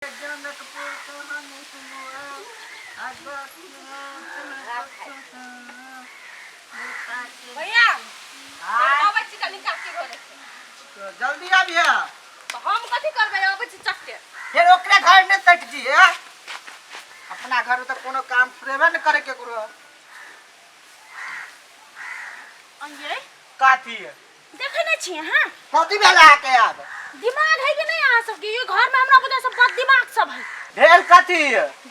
भैया बच्ची का निकाल के घरे तो जल्दी आ भैया। तो हम कथी करबे बच्ची चक्के फिर ओकरे घर में तट जी है। अपना घर में तो कोनो काम प्रेमे न करे के करो। अंगे काथी है देखे नहीं छी हां कथी भेला के आब दिमाग है कि नहीं आ सबके ये घर में हमरा बुझा सब बद दिमाग सब है भेल कथी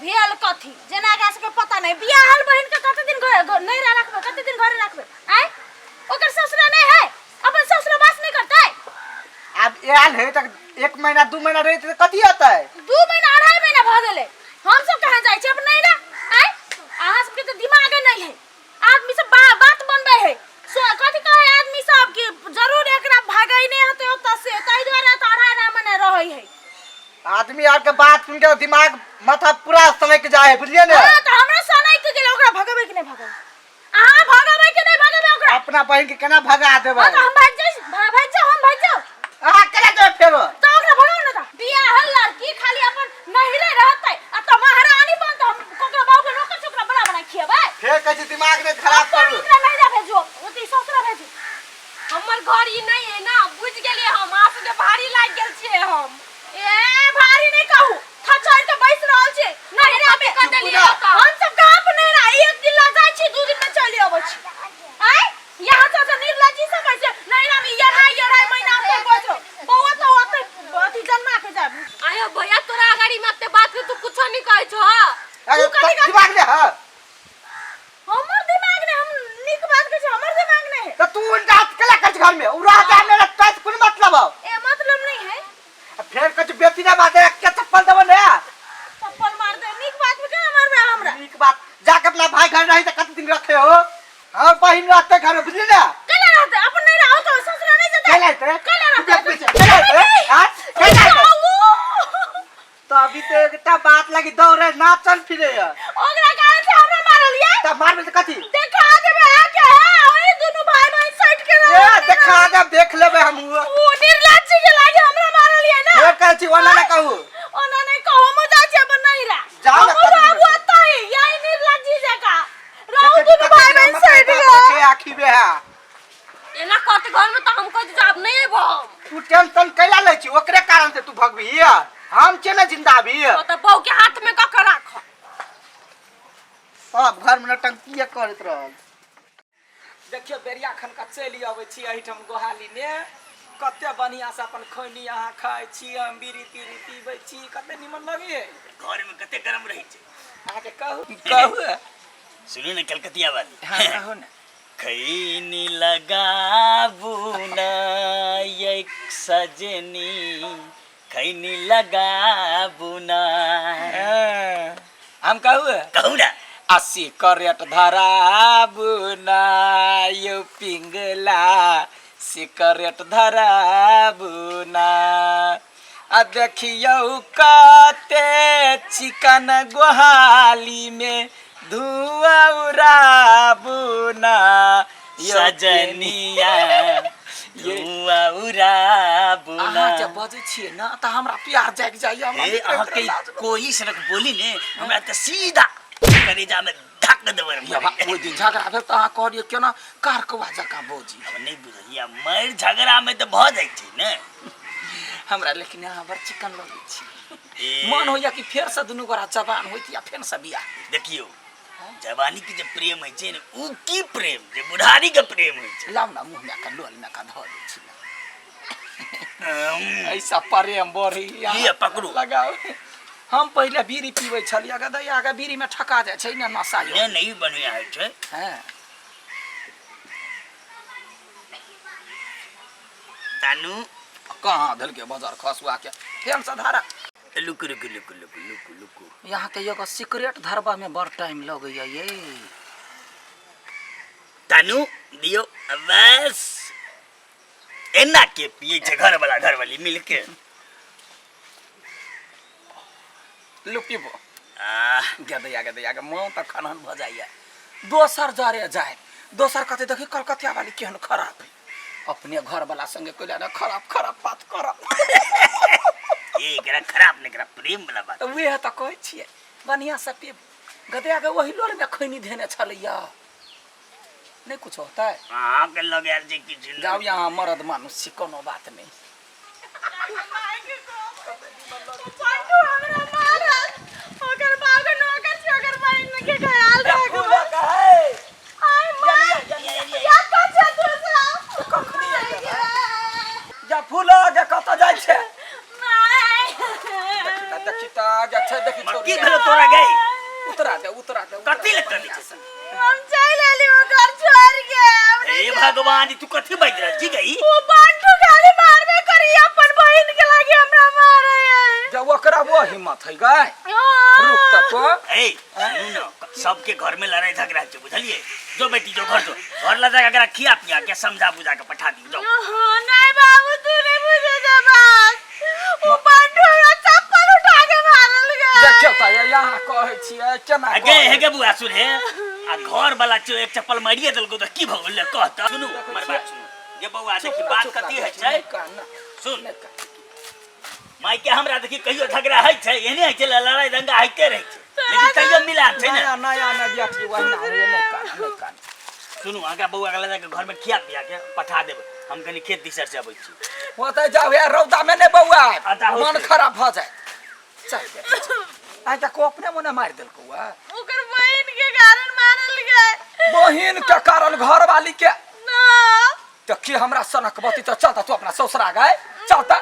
भेल कथी जना के सबके पता नहीं बियाहल बहन के कते दिन घर नहीं रखबे कते दिन घरे रखबे आय ओकर ससुरा नहीं है अपन ससुरा बास नहीं करता है। अब आयल है तक 1 महीना 2 महीना रही तो कथी होता है 2 महीना 2.5 महीना भ गेले हम सब कहां जाय छी अपन नहीं रे आय आहा सबके तो दिमाग नहीं है आदमी सब बात बनबे है कथी कहे आदमी सब की जरूर एकरा भागई नहीं होते ओता से तई द्वारा तो 2.5 महीना रहई है आदमी आर के बात सुन के दिमाग माथा पूरा समय के जाए बुझलिए ने। हां तो हमरा सनई के गेल ओकरा भगबे कि नहीं भगबे आहा भगबे कि नहीं भगबे ओकरा अपना बहन के केना भगा देबे। हां तो हम भाग जाई भाग जाओ हम भाग जाओ आहा केना जाए फेर तो ओकरा भगाओ ना बियाहल लड़की खाली अपन नहिले रहतै आ तो महारानी बन तो हम कोकरा बाऊ के नौकर छोकरा बना खियाबे फेर कहै छी दिमाग ने खराब करू ओकरा नहीं भेजो ओती ससुरा भेजो हमर घर ई नहीं है ना बुझ गेलिए हम आस के भारी लाग गेल छिए हम ए भारी नहीं कहू थचर के बैस रहल छी नहीं रे में कर देलिए हम सब कहां पर नहीं रहा एक दिन ला जाय छी 2 दिन में चली आबै छी आय यहां से निर्लज्जी सब कैसे नहीं रे में ये महीना से बचो बौआ तो होते अथी जन्मा के जाबू आयो भैया तोरा गाड़ी में ते बात तू कुछ नहीं कहै छो दिमाग ने हां हमर दिमाग ने हम निक बात कहै छी हमर दिमाग ने है तो तू डांट केला कर घर में उड़ा जा मेरा तत कोन मतलब ए मतलब नहीं है फेर कछ बेटी ना बात के चप्पल देबो ने चप्पल मार दे निक बात में क्या मारबे हमरा निक बात जाके अपना भाई घर रही त कत दिन रखे हो और बहिन रहते घर में बुझली ना केला रहते अपन नहीं रहो तो ससुरा नहीं जता केला रहते केला तो अभी तो एकटा बात लगी दौड़े नाचन फिरे ओकरा काहे से हमरा मारलिए त मारबे त कथी देखा देबे आ के है ओए दोनों भाई बहन साइड के ए देखा दे देख लेबे हम ओ निर्लज्जी के लागे हमरा मारलिए ना ये कहै छी ओना ना कहू ओना नहीं कहू मजा छे बन नहीं रा जाओ ना कथी बाबू आता है यही निर्लज्जी जका रहू दोनों भाई बहन साइड के आखी बे है एना कत घर में तो हम कह जाब नहीं है तू टेंशन कैला ले छी ओकरे कारण से तू भगबी हम चले जिंदा भी तो बहू के हाथ में का राख सब घर में नटंकी करत रहल। देखियो बेरिया खन का चली आबै छी एहिठम गोहाली ने कते बढ़िया से अपन खैनी यहाँ खाइ छी हम बीड़ी तीरी पीबै छी कते निमन लगे घर में कते गरम रही छे आहा के कहू सुनो ने कलकतिया वाली हां कहू ना खैनी लगाबू ना एक सजनी खैनी लगाबू ना हम कहू ना 80 करेट धराबू ना यो पिंगला सिकरेट धराबू ना आ देखियो कते चिकन गोहाली में धुआं उड़ाबू ना सजनिया धुआं उड़ाबू ना अहाँ जब बजे छिए ना त हमरा प्यार जाग जाय हमरा ए अहाँ के कोई सनक बोली ने हमरा त सीधा कलेजा में धक देवर ओ दिन झगड़ा भेल त अहाँ कहलिए केना कार कवा जका बोजी अब नहीं बुझलिया मर झगड़ा में त भ जाय छै ने हमरा लेकिन यहाँ बड़ चिकन लगे छी मन होइया कि फेर से दुनू गोरा जवान होइत या फेर से बियाह देखियो जवानी के जे प्रेम है छै ने उ की प्रेम जे बुढ़ारी के प्रेम है छै लाउ ना मुंह में का लोल में का धो दे छी ऐसा प्रेम बढ़ी ये पकड़ू लगाओ हम पहले बीड़ी पीबै छलिए गदैया आगे बीड़ी में ठका जाय छै ने नशा ने नहीं बढ़िया है छै हां तानू कहां धल के बाजार खसुआ के फेन से धारा लुक यहाँ के एगो सिगरेट धरबा में बड़ टाइम लगैया ये तानू दियो बस एना के पिए छै घर वाली मिल के लुपिबो गदैया के मुंह त खनन भ जाइया दोसर जरे जाए दोसर कते देखि कलकतिया वाली केहन खराब है अपने घर वाला संगे कोइला ना खराब बात करब एकरा खराब नहीं करा प्रेम वाला बात तो वे तो कहै छियै बढ़िया से पे गदया के वही लोल में खैनी धेने छलैया नहीं कुछ होता है हां के लग यार जे किछ जाओ यहाँ मर्द मानुष छी कोनो बात नहीं पंटू हमरा मारत ओकर बाप के नौकर छी ओकर बहिन के ख्याल रख आय माय या कछ तू सा कखनी जा फूल के कत जाय छै देखी ता जा छै देखी की भेलो तोरा गई उतरा दे कथी लगता नीचे हम चल एली ओ घर छोड़ के ए भगवान तू कथी बाज रहा जी गई ओ पंटू खाली मारबे करी अपन बहिन के लागे हमरा मारे जब ओकरा वो हिम्मत है गए रुक त तो ए सुन न सबके घर में लड़ाई झगड़ा छै बुझलिए जो बेटी जो घर ला जाके एकरा खिया पिया के समझा बुझा के पठा दी जाओ नहीं बाबू तू नहीं बुझे जा बात ओ पंटू हमरा चप्पल उठा के मारल गए देखियो त यहाँ कहै छियै केना अगे हेगे बुआ सुन हे आ घर वाला चो एक चप्पल मारिए देलको त की भ गेल कहत सुनु हमर बात सुनु ये बउआ देखी बात कथी है छै सुन माई के हमरा देखी कहियो झगड़ा है छै एने है छै लड़ाई दंगा होइते रहे छै लेकिन कहियो मिलान छै ना नया बेटी वही ना होए नहीं कान सुनु आगा बउआ के जाके घर में खिया पिया के पठा देब हम कनी खेत दिसर से आबै छी होते जाओ यार रौदा में नहीं बउआ आता होते। मन खराब भ जाए चल आ जा को अपने मने मार देलको हुआ ओकर बहिन के कारण मारल गए बहिन के कारण घर वाली के ना तो की हमरा सनक बती तो चलता तू अपना ससुरा गए चलता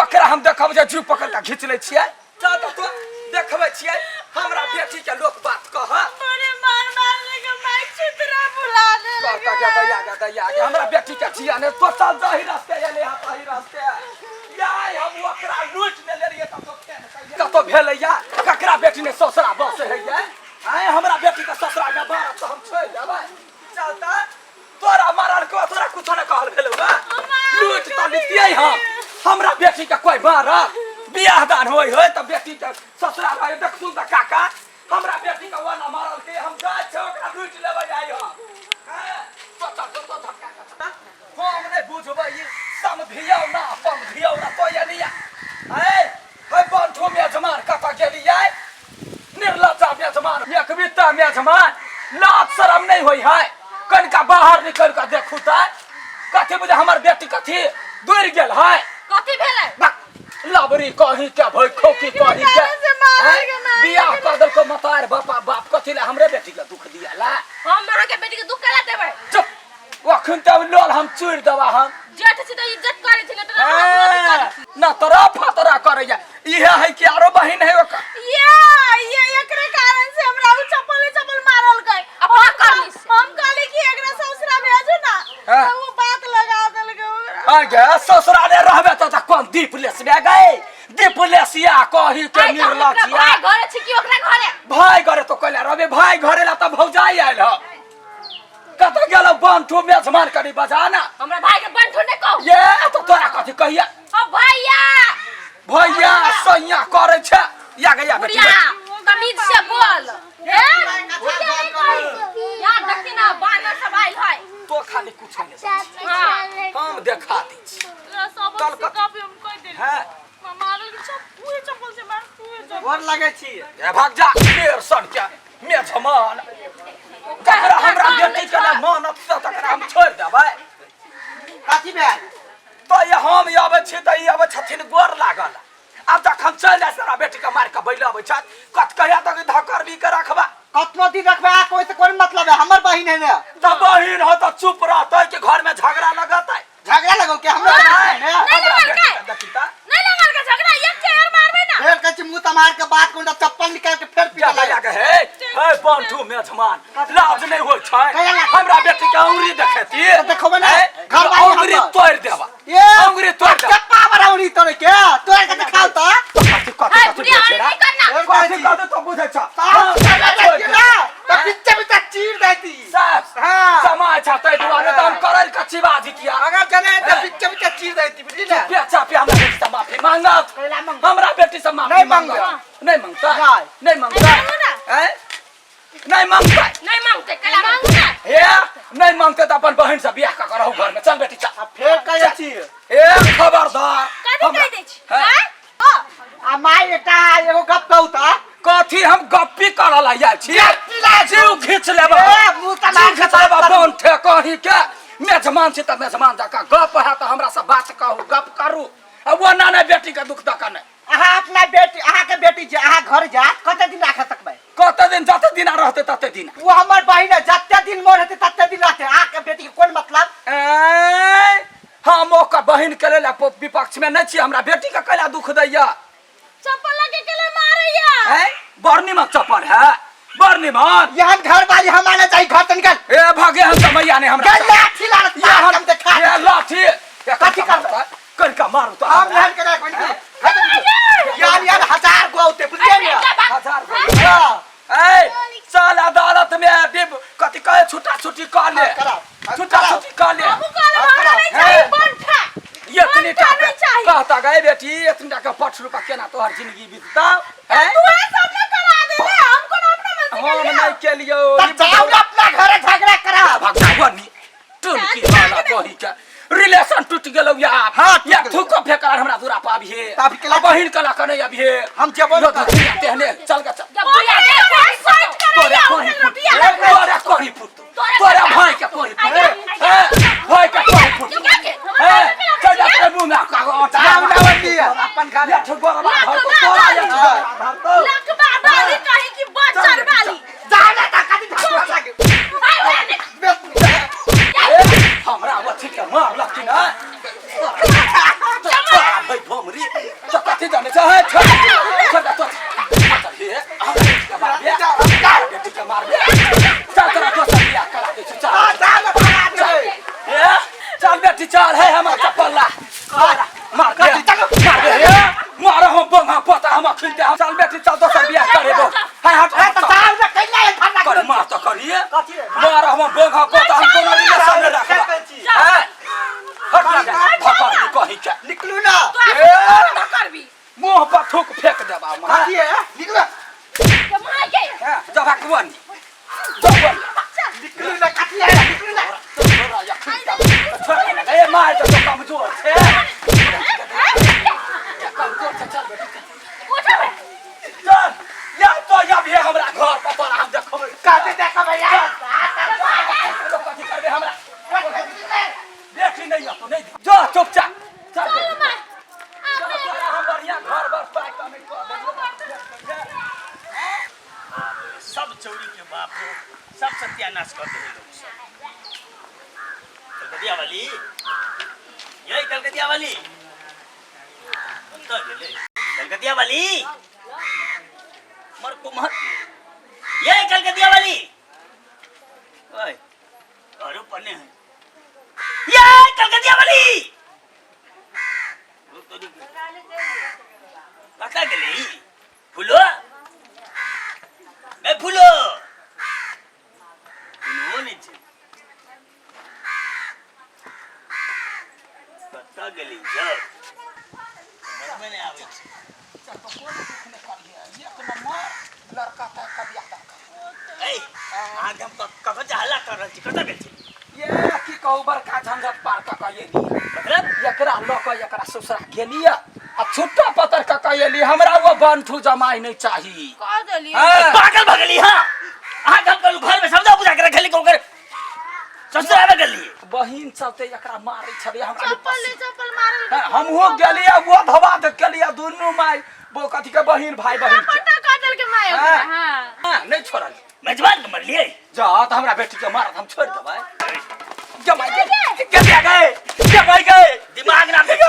ओकरा हम देखब जे जीव पकड़ के खींच ले छियै चलता तू देखबै छियै हमरा बेटी के लोक बात कह अरे मार के मैं चित्रा बुला दे कहता या हमरा बेटी के जिया ने तो चल जाही रास्ते एले हता ही रास्ते याय हम ओकरा लूट ले लेलिए तो भेलै या ककरा बेटी ने ससुरा बस है या आय हमरा बेटी के ससुरा के बात तो हम छोड़ देबै चलता तोरा मारल को तोरा कुछ न कहल भेलौ बा लूट त लितियै हमरा बेटी के कोई मार बियाह दान होय त बेटी के ससुरा भाई देख सुन त काका हमरा बेटी के वाना मारल के हम जाय छै ओकरा लूट लेबै आइ हां तो धक्का हम नै बुझबै ई समधियौ ना तो ये लिया ए है बंठो में जमान कता गेलियै निर्लज्जा में जमान एक बित्ता में जमान लाज शरम नहीं होई है कनका बाहर निकल के देखू त कथि बुझे हमर बेटी कथि दूर गेल है कथी भेलै लाबरी कहीं के भई खोकी कहीं के बियाह कर दल को मतार बाप कथि ले हमरे बेटी के दुख दियाला हम अहाँ के बेटी के दुख कला देबै चुप अखन तब लोल हम चूर देबा हम जेठ छी त इज्जत करे छी त ना तोरा फतरा करैया इहे है कि आरो बहिन है ओकर ये एकरे कारण से हमरा उ चप्पल मारल गए अपना करनी से हम कहली कि एकरा ससुरा भेजू ना तो वो बात लगा देल गए ओकरा आगे ससुरा ने रहबे त कोन दीपलेस में गए दीपलेसिया कही के निर्लजिया भाई घरे छी कि ओकरा घरे भाई घरे तो कहले रहबे भाई घरे ला त भौजाई आइल ह कत गेलो बंठो मेजमान करी बजाना हमरा भाई के बंठो ने कहू ये तो तोरा कथि कहिया भैया सैया करे छै या गया बेटी बुढ़िया तमीज से बोल हे यार देखी ना बानर सब आइल है तो खाली कुछ नहीं हम देखा दी सब कॉपी हम कह दे हां मारल के चप्पल से मार तू गोर लगे छी ए भाग जा मेर सन के मेजमान ककरा हमरा बेटी के ना मानत से तकरा हम छोड़ देबै काची भेल तो ये हम आबै छी त ई आबै छथिन गोर लागल अब जखन चल जाय सारा बेटी के मार के बैलाबै छ कत कहिया तक धकर भी के रखबा कतनो दिन रखबा कोई से कोई मतलब है हमर बहिन है ना त बहिन हो त चुप रहतै कि घर में झगड़ा लगतै झगड़ा लगो के हमरा बहिन है हमरा बेटी के देखी त नहीं लगल के झगड़ा एक चेयर मारबे ना फेर कछ मुंह तमार के बात कोन चप्पल निकाल के फेर क्या पीटा लगा के हे बंठू मेजमान लाज नहीं होय छै हमरा बेटी के अंगुरी देखती देखबे ना घर वाली अंगुरी तोड़ देबा ये अंगुरी तोड़ दे चप्पा बराउनी तोरे के तोड़ के दिखाओ त हाय बुढ़िया नहीं करना कथि कह तो बुझै छ तो पीछे पीछे चीर देती हां समाज छतै दुआरे त हम करल कच्ची बाजी किया अगर जने तो पीछे पीछे चीर देती बुझली ना पेचा पे हमरा बेटी से माफी मांगत हमरा बेटी से माफी नहीं मांगत नहीं मांगता नहीं। नहीं मांगता हैं नहीं मांगता नहीं मांगते कला मांगू ना हे नहीं मांगते त अपन बहन से बियाह करहु घर में चल बेटी चल फेर कहे छी ए खबरदार कथि कह दै छी हैं? हां आ माय बेटा एगो गप कहू त कथी हम गप्पी करल आया छी जीव घीच लेबा ए, मुँह त मार घीच लेबा बोन ठे कही के मेजमान छी त मेजमान जका गप है त हमरा से बात कहू गप करू अब वो नाना बेटी के दुख दका नहीं अहाँ अपना बेटी अहाँ के बेटी जे अहाँ घर जा कते दिन राख सकबै कते दिन जते दिन रहते तते दिन वो हमर बहिन है जते दिन मोर हेते तते दिन रहते अहाँ के बेटी के कोन मतलब ए हम ओकर बहिन के लेल विपक्ष में नहीं छी हमरा बेटी के कैला दुख दैया चप्पल लगे के ले मारैया है बरनी में चप्पल है बरनी में यहाँ घर वाली हम आना चाहिए घर से निकल ए भागे हम समैया ने हमरा गल लाठी लाल ये हम देखा ये लाठी कथी करबै? करका मारू तो हम लाल के रख यार हजार गो होते बुझलिए ने हजार हां ए चल अदालत में डिब कथी कहे छुटा छुटी कर ले कराओ छुटा छुटी कर ले बाबू काले मारा नहीं चाहिए बंठा ये इतनी बंठा नहीं चाहिए कहता गए बेटी इतनी का 5 रुपया केना तोहर जिंदगी बीतता है तू है सबने करा दे ले हमको ना अपना मर्जी हम के नहीं के लिए तब जाओ अपना घर झगड़ा करा भगवानी टुलकी वाला कही के रिलेशन टूट गेलौ या हाँ, या थूको फेकर हमरा दूरा पाबी है तब के ला- बहिन कला कने अभी है हम जेबो यो तेहने चल के चल जब बुला दे कोई साइड तोरे करेगा कोरी उन्हें फुट रुपया तोरे कोरी फुट तोरे भाई के कोरी फुट भाई के कोरी फुट क्यों क्या के चल जा के मुंह में का नाम लावती है अपन घर या ठगोर बात हो तो तोरा या आधार तो लक बाबाली कहीं की बच्चर वाली जाने तक कदी धक्का लागे हमरा वो ठीक है मार लगती ना भाई भोमरी तो कथी जाने चाहे छोड़ तो ये बेटी के मार चल तेरा दोस्त बियाह करा दे चल चल बेटी चल है हम चप्पल ला मार दे मार हम बंगा पता हम खिलते हम चल बेटी चल दोस्त बियाह करे दो है हट तो साल में कन्या है फटा कर मार तो करिए मार हम बंगा पता हम कोनो रिलेशन में रखबा है हट लगा भकर कहि के निकलू ना तो करबी मुंह पर थूक फेंक देबा मार कथी है निकलू के मार के जब भगवान जब निकलू ना कथी है निकलू ना छोरा या खिलता ए मार तो कमजोर है कमजोर चल बेटी उठा बे चल या तो या भी हमरा घर पर तोरा हम देखब काटे देखा भैया कथी करबे हमरा बेटी नहीं आ तो नहीं जो चुपचाप चल चल मार हम बढ़िया घर बस पाए कमी कर सब चौरी के बाप रो सब सत्यानाश कर दे लोग कलकतिया वाली यही कलकतिया वाली तो गेले कलकतिया वाली मर को मत यही कलकतिया वाली ओए और पन्ने है यही कलकतिया वाली रुक तो रुक पता गेले फुलो ए फुलो फुलो नहीं छे पता गेली जब समझ में नहीं आवे लड़का का कबिया ए आज हम कब हल्ला कर रहल छी कतऽ गेल छी ये की कहू बड़का झंझट पार का कहिए मतलब एकरा लोक एकरा ससुरा गेलिए आ छुट्टा पतर का कहिए हमरा वो बंठू जमाई नहीं चाहिए कह देली पागल भगली हां आ हम घर में सौदा पूजा करे खेली कोकर ससुर आवे गेली बहिन चलते एकरा मारे छबे हमरा चप्पल मारे हम हो गेलिए वो धवा दे केलिए दुनू माई वो कथी के बहिन भाई बहिन के पटा काटल के माय हाँ। हां हां नहीं छोड़ल मेजबान के मर लिए जा तो हमरा बेटी के मारत हम छोड़ देबै जमाई गए दिमाग ना बेटी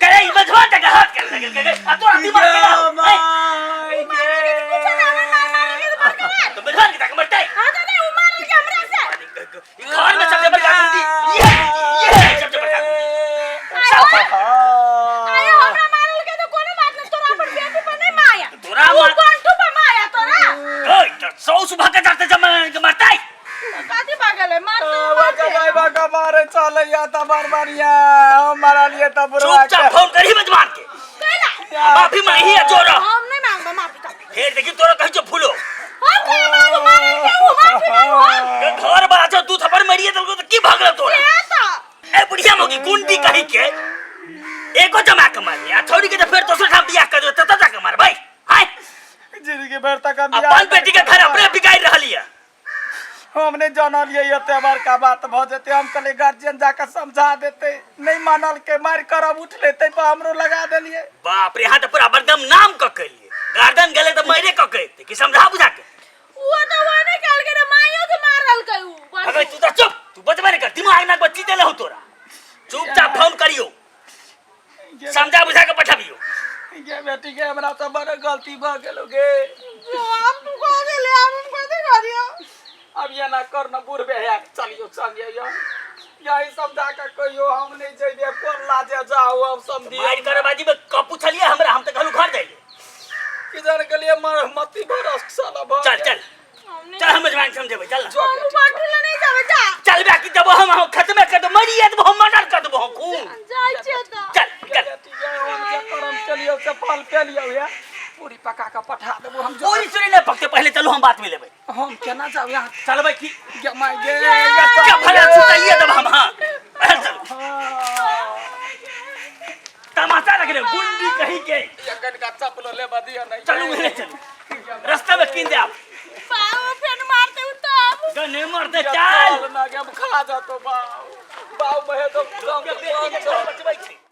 करे ई मेजबान तक हाथ कर लगे के आ तोरा दिमाग के तो मेजबान के तक मरते घर में सबसे बड़का गुंडी ये सबसे बड़का गुंडी तोरा ओए तो सौस भागे जाते जमाने के मरते मारे चल या त बरबरिया हमारा लिए त चुपचाप फोन करी मेजबान के माफी मांगी है जोरा फिर देखी तोरा कहि जो फूलो घर बड़ा जो तू थप्पड़ मारिए तो की भागल तोरा ए बुढ़िया मोगी गुंडी कहि के एको जमा के मार लिया छोड़ी के तो फिर दोसर ठाम बियाह कर दो तब जाके मार भाई हाय जिंदगी भर तक हम अपन बेटी के घर अपने बिगाड़ रहलिए हमने जानल ये त्योहार का बात भ जेते हम कले गार्जियन जाकर समझा देते नहीं मानल के मार करब उठ लेते पर हमरो लगा देलिए बाप रे हां तो पूरा बरदम नाम क कलिए गार्डन गेले तो मरे क कहते कि समझा बुझा के वो तो वो नहीं कल के माइयो के मारल कऊ अबे तू तो चुप तू बचबे नहीं कर दिमाग ना बच्ची देले हो तोरा चुपचाप फोन करियो समझा बुझा के पठाबियो ये बेटी के हमरा से बड़ गलती भ गेलो गे हम तू कह देले हम कैसे करियो अब ये ना कर ना बुढ़ बेया चलियो चलियो यही समझा के कहियो हम नहीं जइबे कोन लाजे जाओ हम समझी मार करबाजी में कपू छलिए हमरा हम तो घलू घर जाइए किधर के लिए मती बरस साला भ चल चल चल हम जवान समझे चल हम बाटल नहीं जावे जा चल बाकी जब हम खत्म कर दो मरिए तो हम मर्डर कर दो खून जाय छे तो चल चल हम जे करम चलियो से फल पे लियो या पूरी पका का पठा देबो हम पूरी चुरी नहीं पकते पहले चलो हम बात में लेबे हम केना जाऊ यहां चल भाई की जमा गे क्या भला छुटाइए तब हम हां चल तमाशा लग रहे गुंडी कहीं के एकन का चपलो ले बदिया नहीं चलो मेरे चल रास्ते में कीन दे आप बाबू फेन मारते हो तब गने मरते चल ना के खा जा तो बाऊ बाऊ बहे तो बेटी के बचबाई